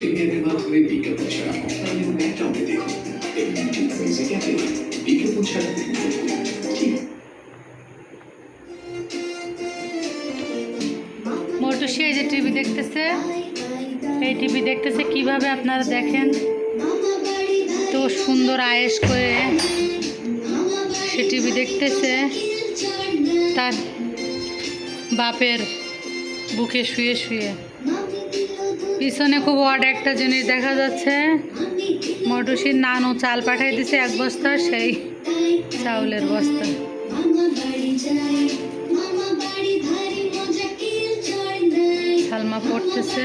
এর মাধ্যমে বিজ্ঞাপন ছাড়া অফলাইনের ব্যাকগ্রাউন্ডে দেখুন এবং ইউটিউব মিউজিক অ্যাপে বিজ্ঞাপন ছাড়া কি মোটুসি এই যে টিভি দেখতেছে, এই টিভি দেখতেছে কিভাবে আপনারা দেখেন তো সুন্দর আয়েশ করে সে টিভি দেখতেছে তার বাপের বুকে শুয়ে শুয়ে। পিছনে খুব অড একটা জিনিস দেখা যাচ্ছে, মোটুসির নানু চাল পাঠাই দিছে 1 বস্তা, সেই চাউলের বস্তা। সালমা পড়তেছে।